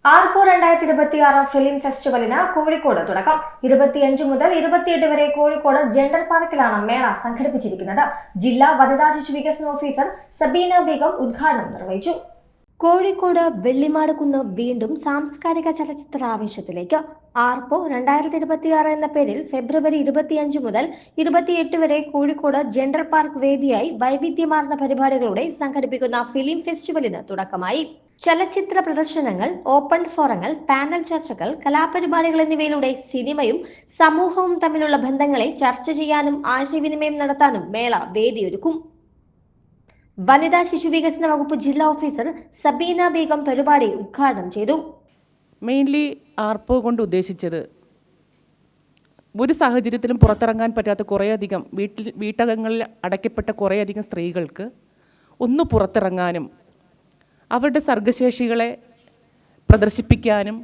ആർപ്പോ 2026 film ഫെസ്റ്റിവലിന് Kozhikode തുടക്കം. 25 മുതൽ 28 വരെ കോഴിക്കോട് ജെൻഡർ പാർക്കിലാണ് മേള സംഘടിപ്പിച്ചിരിക്കുന്നത്. ജില്ലാ വനിതാ ശിശു വികസന ഓഫീസർ സബീന ബീഗം ഉദ്ഘാടനം നിർവഹിച്ചു. കോഴിക്കോട് വെള്ളിമാടുകുന്ന് വീണ്ടും സാംസ്കാരിക ചലച്ചിത്ര ആവേശത്തിലേക്ക്. ആർപ്പോ 2026 എന്ന പേരിൽ ഫെബ്രുവരി 25 മുതൽ 28 വരെ കോഴിക്കോട് ജെൻഡർ പാർക്ക് വേദിയായി വൈവിധ്യമാർന്ന പരിപാടികളോടെ സംഘടിപ്പിക്കുന്ന ഫിലിം ഫെസ്റ്റിവലിന് തുടക്കമായി. ചലച്ചിത്ര പ്രദർശനങ്ങൾ, ഓപ്പൺ ഫോറങ്ങൾ, പാനൽ ചർച്ചകൾ, കലാപരിപാടികൾ എന്നിവയിലൂടെ സിനിമയും സമൂഹവും തമ്മിലുള്ള ബന്ധങ്ങളെ ചർച്ച ചെയ്യാനും ആശയവിനിമയം നടത്താനും മേള വേദിയൊരുക്കും. വനിതാ ശിശു വികസന വകുപ്പ് ജില്ലാ ഓഫീസർ സബീന ബീഗം പരിപാടി ഉദ്ഘാടനം ചെയ്തു. മെയിൻലി ആർപ്പോ കൊണ്ട് ഉദ്ദേശിച്ചത് ഒരു സാഹചര്യത്തിലും പുറത്തിറങ്ങാൻ പറ്റാത്ത കുറേയധികം വീട്ടകങ്ങളിൽ അടയ്ക്കപ്പെട്ട കുറേയധികം സ്ത്രീകൾക്ക് ഒന്ന് പുറത്തിറങ്ങാനും അവരുടെ സർഗശേഷികളെ പ്രദർശിപ്പിക്കാനും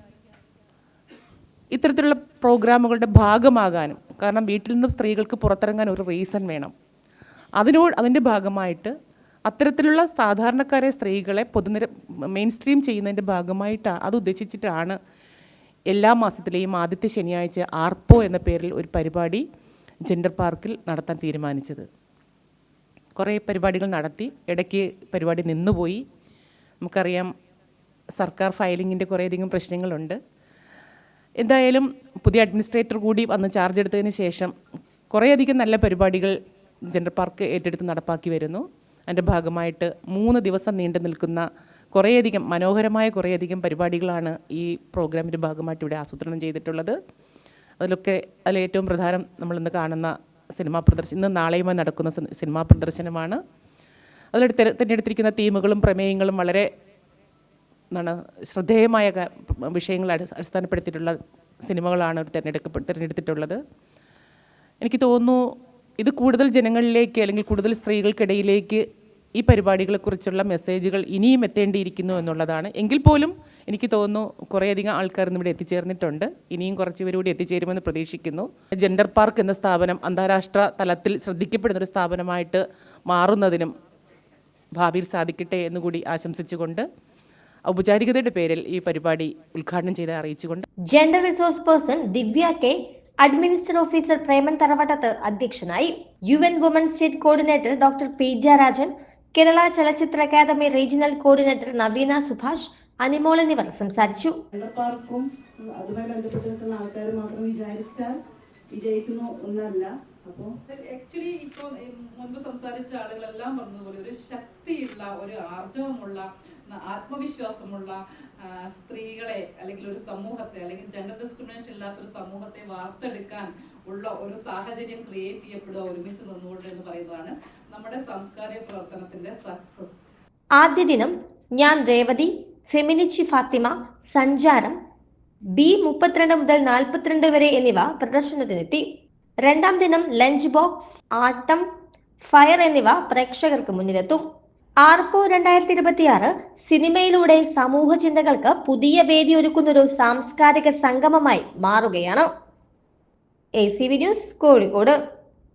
ഇത്തരത്തിലുള്ള പ്രോഗ്രാമുകളുടെ ഭാഗമാകാനും. കാരണം വീട്ടിൽ നിന്ന് സ്ത്രീകൾക്ക് പുറത്തിറങ്ങാൻ ഒരു റീസൺ വേണം. അതിൻ്റെ ഭാഗമായിട്ട് അത്തരത്തിലുള്ള സാധാരണക്കാരെ സ്ത്രീകളെ മെയിൻ സ്ട്രീം ചെയ്യുന്നതിൻ്റെ ഭാഗമായിട്ടാണ്, അത് ഉദ്ദേശിച്ചിട്ടാണ് എല്ലാ മാസത്തിലെയും ആദ്യത്തെ ശനിയാഴ്ച ആർപ്പോ എന്ന പേരിൽ ഒരു പരിപാടി ജെൻഡർ പാർക്കിൽ നടത്താൻ തീരുമാനിച്ചത്. കുറേ പരിപാടികൾ നടത്തി, ഇടയ്ക്ക് പരിപാടി നിന്നുപോയി. നമുക്കറിയാം, സർക്കാർ ഫയലിങ്ങിൻ്റെ കുറേയധികം പ്രശ്നങ്ങളുണ്ട്. എന്തായാലും പുതിയ അഡ്മിനിസ്ട്രേറ്റർ കൂടി വന്ന് ചാർജ് എടുത്തതിന് ശേഷം കുറേയധികം നല്ല പരിപാടികൾ ജെൻഡർ പാർക്ക് ഏറ്റെടുത്ത് നടപ്പാക്കി വരുന്നു. അതിൻ്റെ ഭാഗമായിട്ട് 3 ദിവസം നീണ്ടു നിൽക്കുന്ന മനോഹരമായ കുറേയധികം പരിപാടികളാണ് ഈ പ്രോഗ്രാമിൻ്റെ ഭാഗമായിട്ട് ഇവിടെ ആസൂത്രണം ചെയ്തിട്ടുള്ളത്. അതിലേറ്റവും പ്രധാനം നമ്മളിന്ന് കാണുന്ന ഇന്ന് നാളെയുമായി നടക്കുന്ന സിനിമാ പ്രദർശനമാണ്. അതിൽ തിരഞ്ഞെടുത്തിരിക്കുന്ന തീമുകളും പ്രമേയങ്ങളും വളരെ ശ്രദ്ധേയമായ വിഷയങ്ങൾ അടിസ്ഥാനപ്പെടുത്തിയിട്ടുള്ള സിനിമകളാണ് തിരഞ്ഞെടുത്തിട്ടുള്ളത്. എനിക്ക് തോന്നുന്നു ഇത് കൂടുതൽ ജനങ്ങളിലേക്ക്, അല്ലെങ്കിൽ കൂടുതൽ സ്ത്രീകൾക്കിടയിലേക്ക് ഈ പരിപാടികളെക്കുറിച്ചുള്ള മെസ്സേജുകൾ ഇനിയും എത്തേണ്ടിയിരിക്കുന്നു എന്നുള്ളതാണ്. എങ്കിൽ പോലും എനിക്ക് തോന്നുന്നു കുറേയധികം ആൾക്കാർ ഇവിടെ എത്തിച്ചേർന്നിട്ടുണ്ട്. ഇനിയും കുറച്ചുപേരും എത്തിച്ചേരുമെന്ന് പ്രതീക്ഷിക്കുന്നു. ജെൻഡർ പാർക്ക് എന്ന സ്ഥാപനം അന്താരാഷ്ട്ര തലത്തിൽ ശ്രദ്ധിക്കപ്പെടുന്നൊരു സ്ഥാപനമായിട്ട് മാറുന്നതിനും ഭാവിയിൽ സാധിക്കട്ടെ എന്നുകൂടി ആശംസിച്ചുകൊണ്ട് ഔപചാരികതയുടെ പേരിൽ ഈ പരിപാടി ഉദ്ഘാടനം ചെയ്ത് അറിയിച്ചുകൊണ്ട് gender resource person Divya K, administrative officer Preman Tharavattath അധ്യക്ഷനായി. UN woman state coordinator doctor P J. Rajan, Kerala ചലച്ചിത്ര അക്കാദമി റീജിയണൽ കോർഡിനേറ്റർ നവീന സുഭാഷ്, അനിമോൾ എന്നിവർ സംസാരിച്ചു. അതുമായി ബന്ധപ്പെട്ട് നിൽക്കുന്ന ആൾക്കാർ മാത്രം വിചാരിച്ചാൽ വിജയിക്കുന്നു എന്നല്ല. അപ്പോൾ ആക്ച്വലി ഇപ്പോൾ മുൻപ് സംസാരിച്ച ആളുകളെല്ലാം പറഞ്ഞതുപോലെ ഒരു ശക്തിയുള്ള, ഒരു ആർജവമുള്ള, ആത്മവിശ്വാസമുള്ള സ്ത്രീകളെ, അല്ലെങ്കിൽ ഒരു സമൂഹത്തെ, അല്ലെങ്കിൽ ജെൻഡർ ഡിസ്ക്രിമിനേഷൻ ഇല്ലാത്തൊരു സമൂഹത്തെ വാർത്തെടുക്കാൻ ഉള്ള ഒരു സാഹചര്യം ക്രിയേറ്റ് ചെയ്യപ്പെടുക ഒരുമിച്ച് നിന്നുകൊണ്ട് എന്ന് പറയുന്നതാണ് നമ്മുടെ സാംസ്കാരിക പ്രവർത്തനത്തിന്റെ സക്സസ്. ആദ്യ ദിനം ഞാൻ രേവതി, ഫെമിനിച്ചി ഫാത്തിമ, സഞ്ചാരം, B32 മുതൽ 42 വരെ എന്നിവ പ്രദർശനത്തിനെത്തി. രണ്ടാം ദിനം ലഞ്ച് ബോക്സ്, ആട്ടം, ഫയർ എന്നിവ പ്രേക്ഷകർക്ക് മുന്നിലെത്തും. ആർപ്പോ 2026 സിനിമയിലൂടെ സമൂഹ ചിന്തകൾക്ക് പുതിയ വേദി ഒരുക്കുന്നൊരു സാംസ്കാരിക സംഗമമായി മാറുകയാണ്. ACV news, Kozhikode.